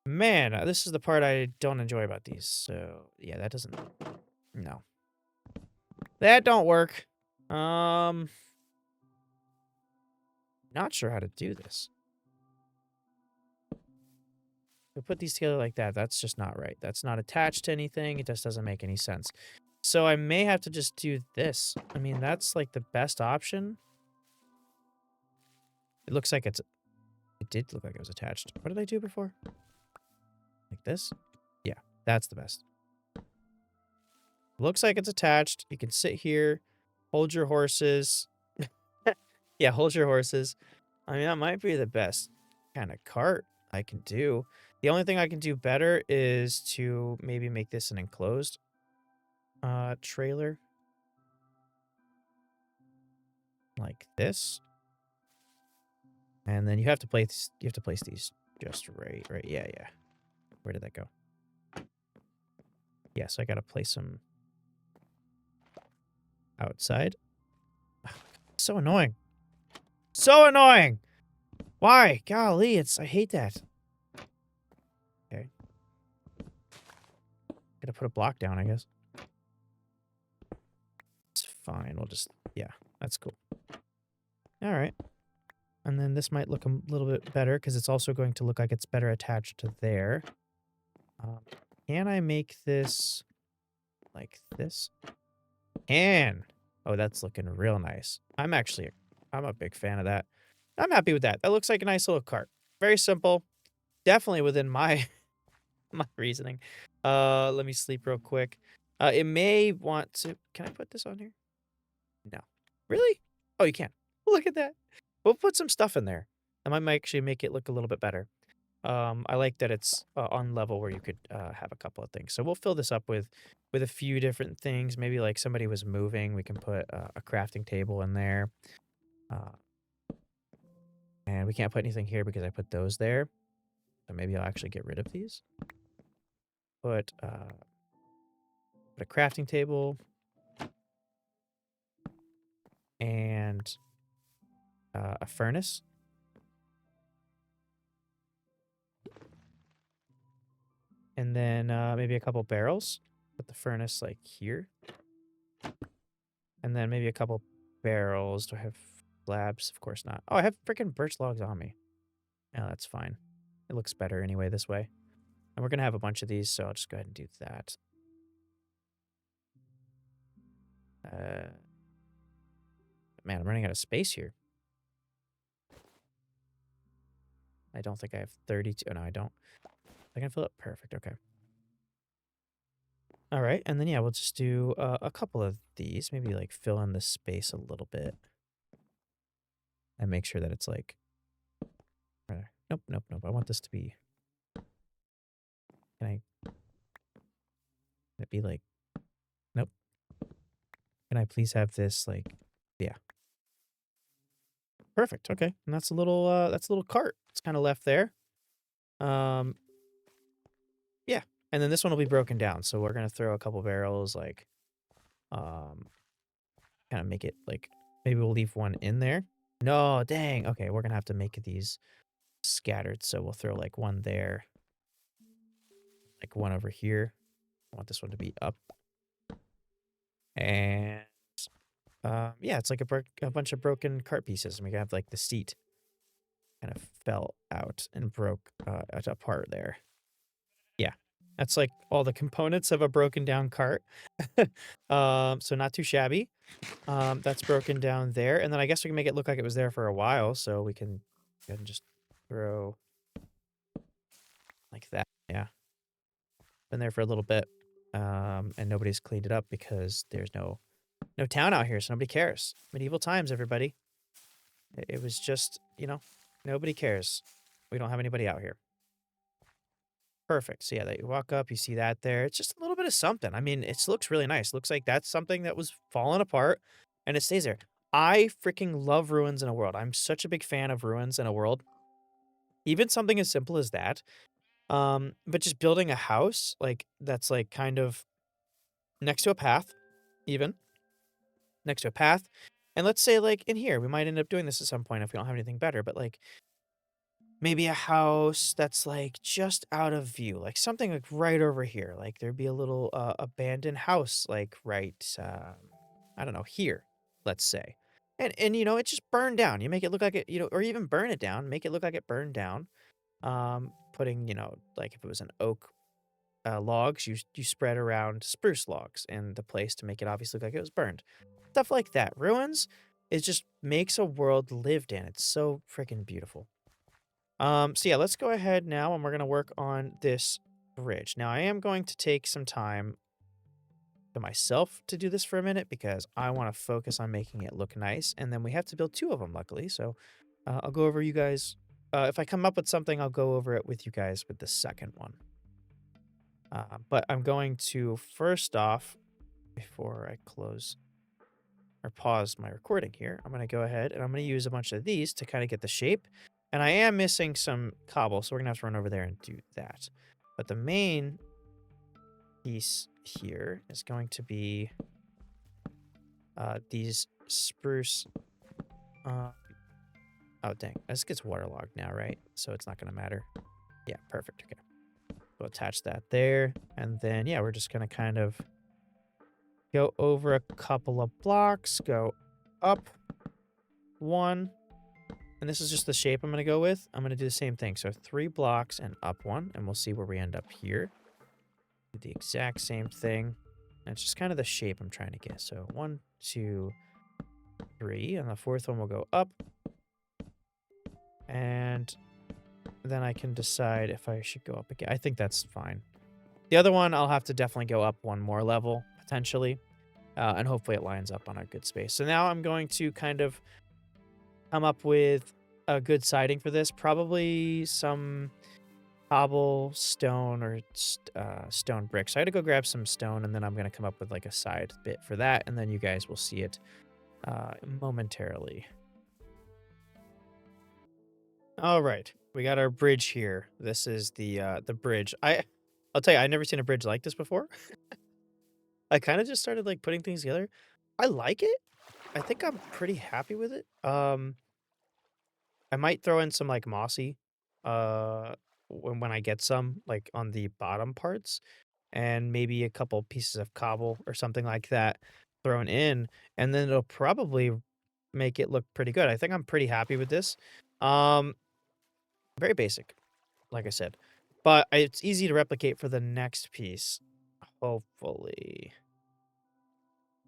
Man, this is the part I don't enjoy about these. So, yeah, that doesn't... No. That don't work. Not sure how to do this. We put these together like that. That's just not right. That's not attached to anything. It just doesn't make any sense. So I may have to just do this. I mean, that's like the best option. It looks like it did look like it was attached. What did I do before? Like this? Yeah, that's the best. Looks like it's attached. You can sit here, hold your horses. Yeah, hold your horses. I mean, that might be the best kind of cart I can do. The only thing I can do better is to maybe make this an enclosed trailer. Like this. And then you have to place these just right. Yeah. Where did that go? Yeah, so I gotta place them outside. So annoying. So annoying! Why? Golly, I hate that. Okay. Gotta put a block down, I guess. It's fine. We'll just... Yeah, that's cool. Alright. And then this might look a little bit better, because it's also going to look like it's better attached to there. Can I make this like this? Can! Oh, that's looking real nice. I'm a big fan of that. I'm happy with that. That looks like a nice little cart. Very simple. Definitely within my my reasoning. Let me sleep real quick. It may want to... Can I put this on here? No. Really? Oh, you can. Look at that. We'll put some stuff in there. That might actually make it look a little bit better. I like that it's on level where you could have a couple of things. So we'll fill this up with a few different things. Maybe like somebody was moving, we can put a crafting table in there. Uh, and we can't put anything here because I put those there. So maybe I'll actually get rid of these. Put a crafting table and a furnace. And then maybe a couple barrels. Put the furnace like here. And then maybe a couple barrels. Do I have slabs? Of course not. Oh, I have freaking birch logs on me. Yeah, that's fine. It looks better anyway this way. And we're going to have a bunch of these, so I'll just go ahead and do that. Man, I'm running out of space here. I don't think I have 32. Oh, no, I don't. I can fill it. Perfect. Okay. All right. And then, yeah, we'll just do a couple of these. Maybe, like, fill in the space a little bit. And make sure that it's, like... Nope, nope, nope. I want this to be... Can it be, like... Nope. Can I please have this, like... Yeah. Perfect. Okay. And that's a little cart. It's kind of left there. Yeah. And then this one will be broken down. So we're going to throw a couple barrels, like, kind of make it like, maybe we'll leave one in there. No, dang. Okay. We're going to have to make these scattered. So we'll throw like one there, like one over here. I want this one to be up. And, yeah, it's like a bunch of broken cart pieces. And we have like the seat kind of fell out and broke apart there. Yeah. That's like all the components of a broken down cart. So not too shabby. That's broken down there. And then I guess we can make it look like it was there for a while. So we can go ahead and just throw like that. Yeah. Been there for a little bit. And nobody's cleaned it up because there's no town out here. So nobody cares. Medieval times, everybody. It was just, nobody cares. We don't have anybody out here. Perfect. So yeah, that you walk up, you see that there. It's just a little bit of something. I mean, it looks really nice. Looks like that's something that was falling apart and it stays there. I freaking love ruins in a world. I'm such a big fan of ruins in a world. Even something as simple as that. But just building a house, like that's like kind of next to a path, even next to a path. And let's say like in here, we might end up doing this at some point if we don't have anything better, but like maybe a house that's, like, just out of view, like, something, like, right over here, like, there'd be a little, abandoned house, like, right, I don't know, here, let's say. And, it just burned down. You make it look like it or even burn it down, make it look like it burned down. Putting, like, if it was an oak, logs, you spread around spruce logs in the place to make it obviously look like it was burned. Stuff like that. Ruins, it just makes a world lived in. It's so freaking beautiful. So yeah, let's go ahead now and we're going to work on this bridge. Now, I am going to take some time to myself to do this for a minute because I want to focus on making it look nice. And then we have to build two of them, luckily. So I'll go over you guys. If I come up with something, I'll go over it with you guys with the second one. But I'm going to first off, before I close or pause my recording here, I'm going to go ahead and I'm going to use a bunch of these to kind of get the shape. And I am missing some cobble, so we're going to have to run over there and do that. But the main piece here is going to be these spruce... oh, dang. This gets waterlogged now, right? So it's not going to matter. Yeah, perfect. Okay. We'll attach that there. And then, yeah, we're just going to kind of go over a couple of blocks, go up one. And this is just the shape I'm going to go with. I'm going to do the same thing. So 3 blocks and up one, and we'll see where we end up here. Do the exact same thing. And it's just kind of the shape I'm trying to get. So 1, 2, 3, and the fourth one will go up. And then I can decide if I should go up again. I think that's fine. The other one, I'll have to definitely go up one more level, potentially. And hopefully it lines up on a good space. So now I'm going to kind of come up with a good siding for this. Probably some cobblestone or stone brick. So I had to go grab some stone, and then I'm gonna come up with like a side bit for that, and then you guys will see it momentarily. All right, we got our bridge here. This is the bridge. I'll tell you, I've never seen a bridge like this before. I kind of just started like putting things together. I like it. I think I'm pretty happy with it. I might throw in some like mossy, uh, when I get some like on the bottom parts, and maybe a couple pieces of cobble or something like that thrown in, and then it'll probably make it look pretty good. I think I'm pretty happy with this. Um, Very basic, like I said, but it's easy to replicate for the next piece. Hopefully,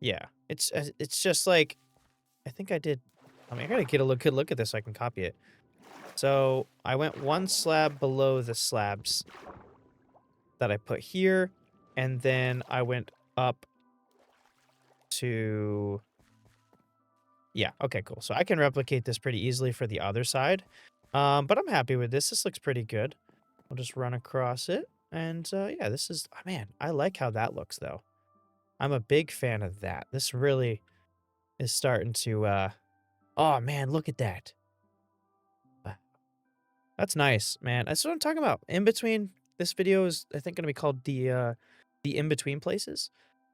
yeah. It's just like I think I did. I mean, I gotta get a good look at this so I can copy it. So I went one slab below the slabs that I put here, and then I went up to yeah, okay, cool. So I can replicate this pretty easily for the other side. But I'm happy with this. This looks pretty good. I'll just run across it. And yeah, this is man, I like how that looks though. I'm a big fan of that. This really is starting to oh man, look at that. Uh, That's nice, man. That's what I'm talking about. In between this video is I think gonna be called the in between places.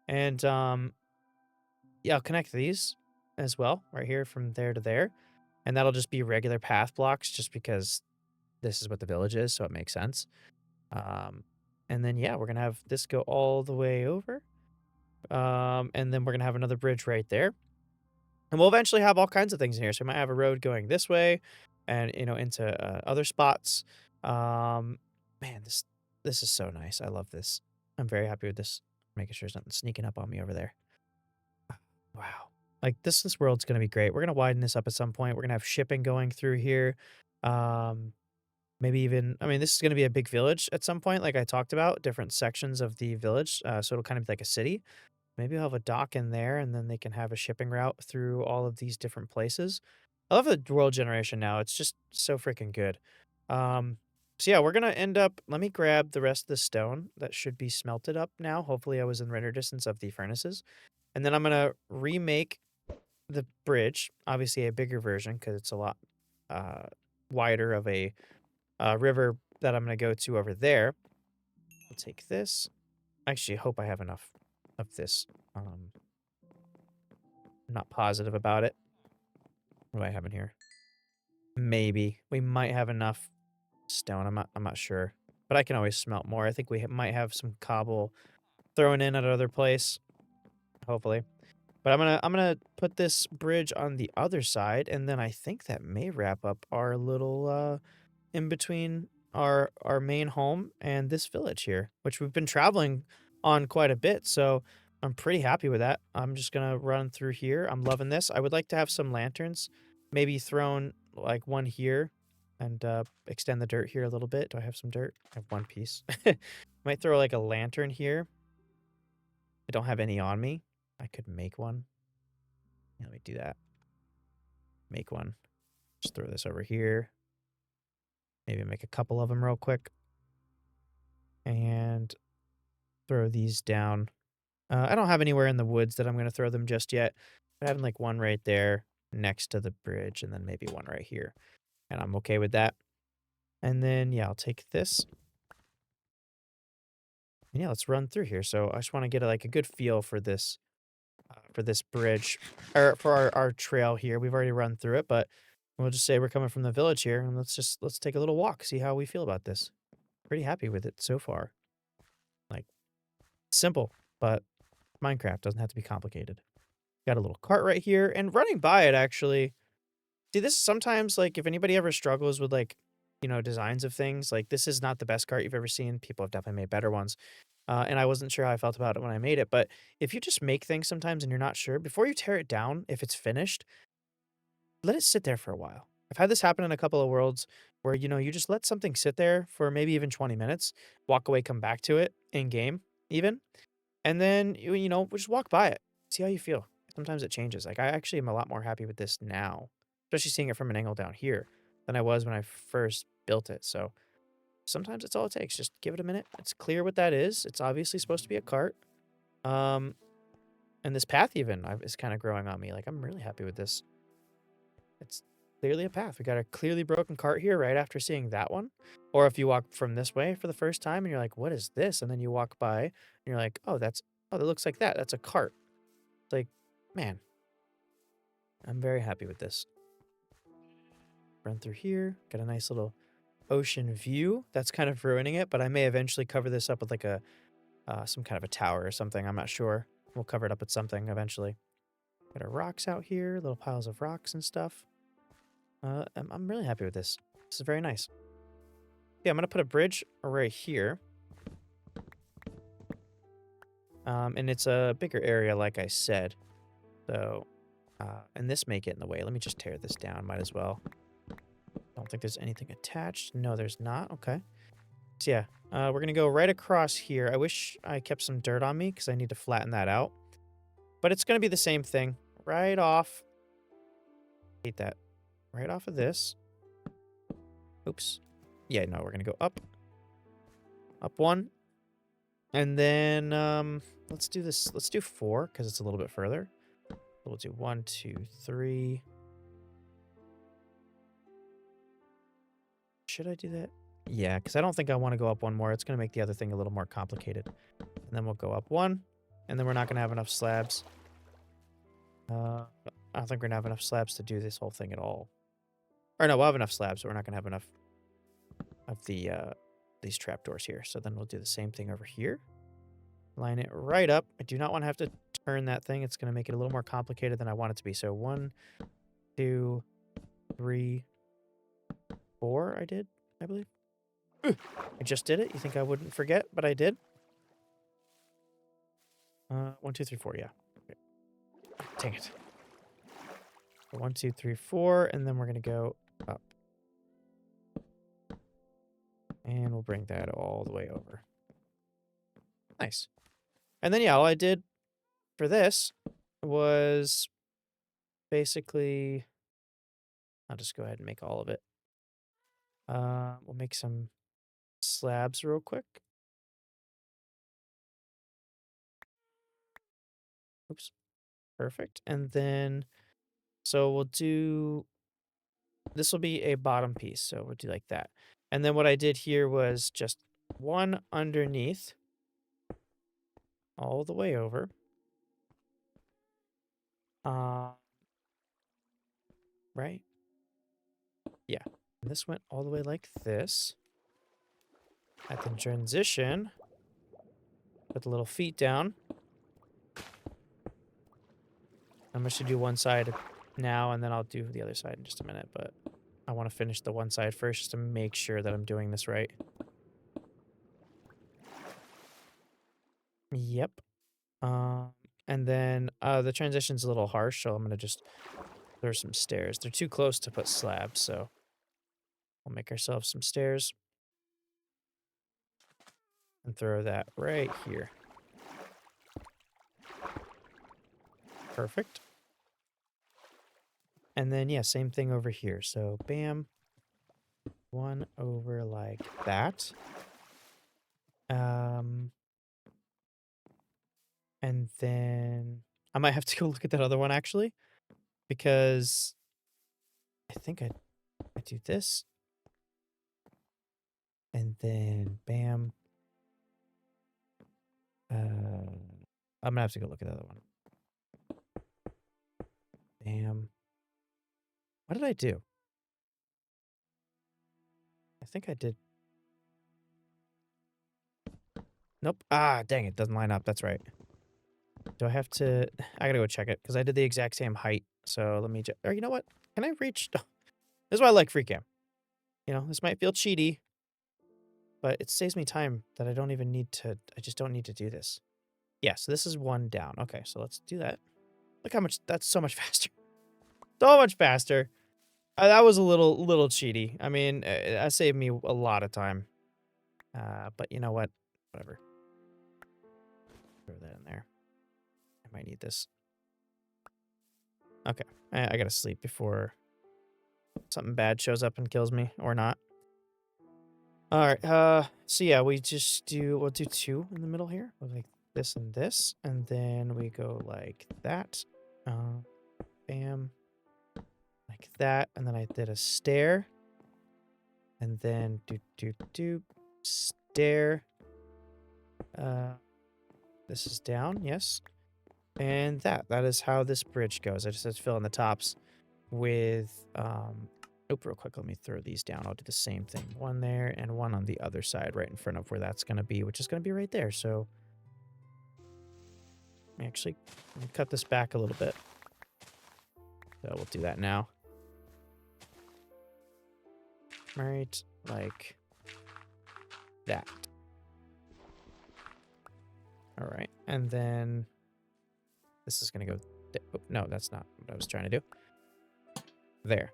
And yeah, I'll connect these as well, right here from there to there. And that'll just be regular path blocks just because this is what the village is, so it makes sense. Um, and then yeah, we're gonna have this go all the way over. And then we're gonna have another bridge right there. And we'll eventually have all kinds of things in here. So we might have a road going this way and into other spots. Um, man, this is so nice. I love this. I'm very happy with this. Making sure there's nothing sneaking up on me over there. Wow. Like this world's gonna be great. We're gonna widen this up at some point. We're gonna have shipping going through here. Um, Maybe even I mean, this is gonna be a big village at some point, like I talked about, different sections of the village. So it'll kind of be like a city. Maybe I'll have a dock in there, and then they can have a shipping route through all of these different places. I love the world generation now. It's just so freaking good. Um, so yeah, we're gonna end up. Let me grab the rest of the stone that should be smelted up now. Hopefully, I was in render distance of the furnaces, and then I'm gonna remake the bridge, obviously a bigger version because it's a lot uh, wider of a river that I'm going to go to over there. I'll take this. Actually, I hope I have enough of this. I'm not positive about it. What do I have in here? Maybe we might have enough stone. I'm not sure, but I can always smelt more. I think we might have some cobble thrown in at another place. Hopefully. But I'm gonna put this bridge on the other side, and then I think that may wrap up our little in between our main home and this village here, which we've been traveling on quite a bit. So I'm pretty happy with that. I'm just gonna run through here. I'm loving this. I would like to have some lanterns, maybe thrown like one here, and extend the dirt here a little bit. Do I have some dirt? I have one piece. Might throw like a lantern here. I don't have any on me. I could make one. Yeah, let me do that. Make one. Just throw this over here. Maybe make a couple of them real quick. And throw these down. I don't have anywhere in the woods that I'm going to throw them just yet. But having like one right there next to the bridge and then maybe one right here. And I'm okay with that. And then, yeah, I'll take this. And yeah, let's run through here. So I just want to get like a good feel for this bridge or for our trail here. We've already run through it, but we'll just say we're coming from the village here and let's take a little walk, see how we feel about this. Pretty happy with it so far. Like simple, but Minecraft doesn't have to be complicated. Got a little cart right here and running by it actually. See, this is sometimes like if anybody ever struggles with like, designs of things, like this is not the best cart you've ever seen. People have definitely made better ones. And I wasn't sure how I felt about it when I made it. But if you just make things sometimes and you're not sure, before you tear it down, if it's finished, let it sit there for a while. I've had this happen in a couple of worlds where, you just let something sit there for maybe even 20 minutes, walk away, come back to it in game, even. And then, just walk by it, see how you feel. Sometimes it changes. Like, I actually am a lot more happy with this now, especially seeing it from an angle down here than I was when I first built it. So, sometimes it's all it takes. Just give it a minute. It's clear what that is. It's obviously supposed to be a cart. And this path even is kind of growing on me. Like, I'm really happy with this. It's clearly a path. We got a clearly broken cart here right after seeing that one. Or if you walk from this way for the first time and you're like, what is this? And then you walk by and you're like, oh, that looks like that. That's a cart. It's like, man, I'm very happy with this. Run through here. Got a nice little ocean view. That's kind of ruining it, but I may eventually cover this up with like a some kind of a tower or something. I'm not sure. We'll cover it up with something eventually. Got our rocks out here, little piles of rocks and stuff. I'm really happy with this. This is very nice. Yeah, I'm gonna put a bridge right here. And it's a bigger area, like I said. So, and this may get in the way. Let me just tear this down. Might as well. Don't think there's anything attached. No, there's not. Okay. So yeah, we're gonna go right across here. I wish I kept some dirt on me because I need to flatten that out. But it's gonna be the same thing. Right off. Hate that. Right off of this. Oops. Yeah, no, we're gonna go up. Up one. And then let's do this. Let's do 4 because it's a little bit further. We'll do 1, 2, 3. Should I do that? Yeah, because I don't think I want to go up one more. It's going to make the other thing a little more complicated. And then we'll go up 1. And then we're not going to have enough slabs. I don't think we're going to have enough slabs to do this whole thing at all. Or no, we'll have enough slabs, but we're not going to have enough of these trapdoors here. So then we'll do the same thing over here. Line it right up. I do not want to have to turn that thing. It's going to make it a little more complicated than I want it to be. So 1, 2, 3, 4 I did, I believe. I just did it. You think I wouldn't forget, but I did. 1, 2, 3, 4, yeah. Okay. Dang it. So 1, 2, 3, 4, and then we're going to go up. And we'll bring that all the way over. Nice. And then, yeah, all I did for this was basically... I'll just go ahead and make all of it. We'll make some slabs real quick. Oops. Perfect. And then, so we'll do... This will be a bottom piece, so we'll do like that. And then what I did here was just 1 underneath, all the way over. Right? Yeah. And this went all the way like this. At the transition, put the little feet down. I'm just gonna do one side now, and then I'll do the other side in just a minute, but I want to finish the one side first just to make sure that I'm doing this right. Yep. And then the transition's a little harsh, so I'm gonna just throw some stairs. They're too close to put slabs, so we'll make ourselves some stairs and throw that right here. Perfect. And then, yeah, same thing over here. So, bam. 1 over like that. And then I might have to go look at that other one, actually. Because I think I do this. And then, bam. I'm gonna have to go look at the other one. Bam. What did I do? I think I did. Nope. Ah, dang it. Doesn't line up. That's right. Do I have to... I gotta go check it, because I did the exact same height. So let me just... Or you know what? Can I reach... This is why I like free cam. You know, this might feel cheaty, but it saves me time that I don't even need to... I just don't need to do this. Yeah, so this is 1 down. Okay, so let's do that. Look how much... That's so much faster. So much faster. That was a little cheaty. I mean, that saved me a lot of time. But you know what? Whatever. Throw that in there. I might need this. Okay. I gotta sleep before something bad shows up and kills me. Or not. All right. So yeah, we'll do two in the middle here, like this, and then we go like that. Bam, like that, and then I did a stair, and then do stair. Uh, this is down, yes, and that is how this bridge goes. I just had to fill in the tops with real quick, let me throw these down. I'll do the same thing. One there and one on the other side right in front of where that's going to be, which is going to be right there. So actually, let me cut this back a little bit. So we'll do that now. Right, like that. All right, and then this is going to go... Oh, no, that's not what I was trying to do. There.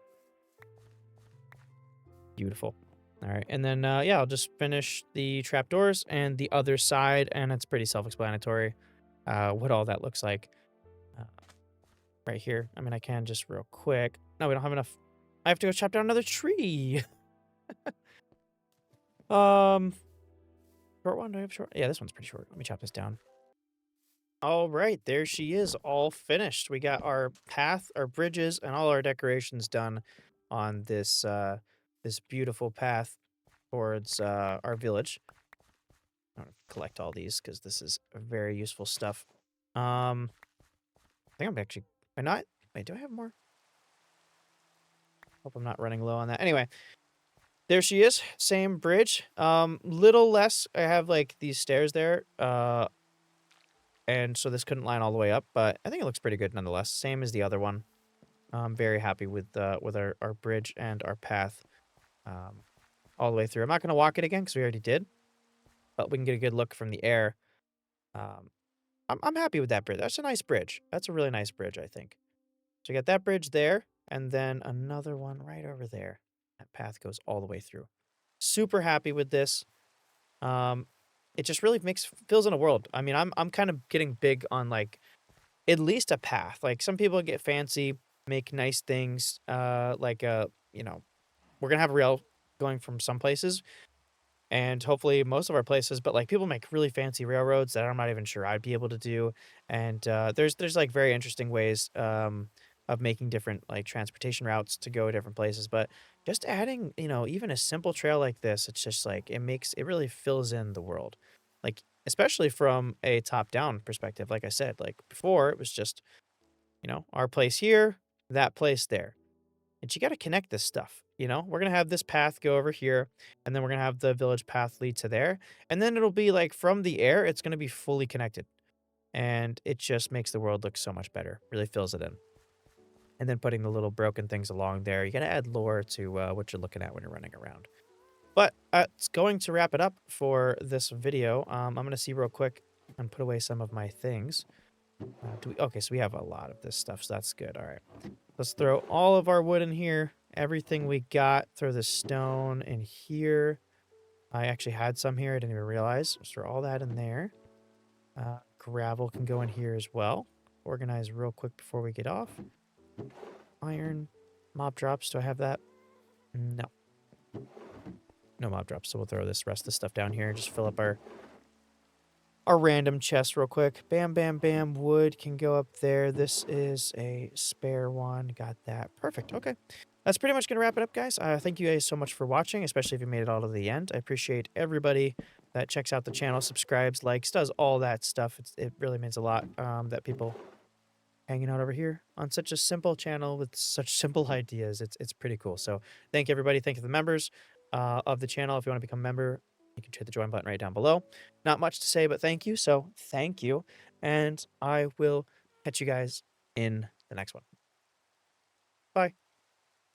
Beautiful. All right, and then, yeah, I'll just finish the trapdoors and the other side, and it's pretty self-explanatory what all that looks like right here. I mean, I can just real quick. No, we don't have enough. I have to go chop down another tree. Short one, do I have short? Yeah, this one's pretty short. Let me chop this down. All right, there she is, all finished. We got our path, our bridges, and all our decorations done on this this beautiful path towards our village. I'm gonna collect all these because this is very useful stuff. I think I'm actually... Am I not? Wait, do I have more? Hope I'm not running low on that. Anyway, there she is. Same bridge. Little less. I have like these stairs there. And so this couldn't line all the way up, but I think it looks pretty good nonetheless. Same as the other one. I'm very happy with our bridge and our path all the way through. I'm not gonna walk it again because we already did, but we can get a good look from the air. I'm happy with that bridge. That's a nice bridge. That's a really nice bridge, I think. So you got that bridge there, and then another one right over there. That path goes all the way through. Super happy with this. It just really fills in a world. I mean, I'm kind of getting big on like at least a path. Like some people get fancy, make nice things. You know, we're gonna have a rail going from some places, and hopefully most of our places, but like people make really fancy railroads that I'm not even sure I'd be able to do. And there's like very interesting ways of making different like transportation routes to go different places. But just adding, you know, even a simple trail like this, it's just like it really fills in the world. Like especially from a top down perspective, like I said, like before it was just, you know, our place here, that place there. And you got to connect this stuff. You know, we're going to have this path go over here, and then we're going to have the village path lead to there. And then it'll be like from the air, it's going to be fully connected. And it just makes the world look so much better, really fills it in. And then putting the little broken things along there, you got to add lore to what you're looking at when you're running around. But it's going to wrap it up for this video. I'm going to see real quick and put away some of my things. Okay, so we have a lot of this stuff, so that's good. All right. Let's throw all of our wood in here. Everything we got. Throw the stone in here. I actually had some here. I didn't even realize. Let's throw all that in there. Gravel can go in here as well. Organize real quick before we get off. Iron. Mob drops. Do I have that? No. No mob drops, so we'll throw this rest of the stuff down here and just fill up our random chest real quick. Bam, bam, bam. Wood can go up there. This is a spare one. Got that. Perfect. Okay. That's pretty much going to wrap it up, guys. Thank you guys so much for watching, especially if you made it all to the end. I appreciate everybody that checks out the channel, subscribes, likes, does all that stuff. It really means a lot that people hanging out over here on such a simple channel with such simple ideas. It's pretty cool. So thank you, everybody. Thank you to the members of the channel. If you want to become a member, you can hit the join button right down below. Not much to say, but thank you. So thank you. And I will catch you guys in the next one. Bye.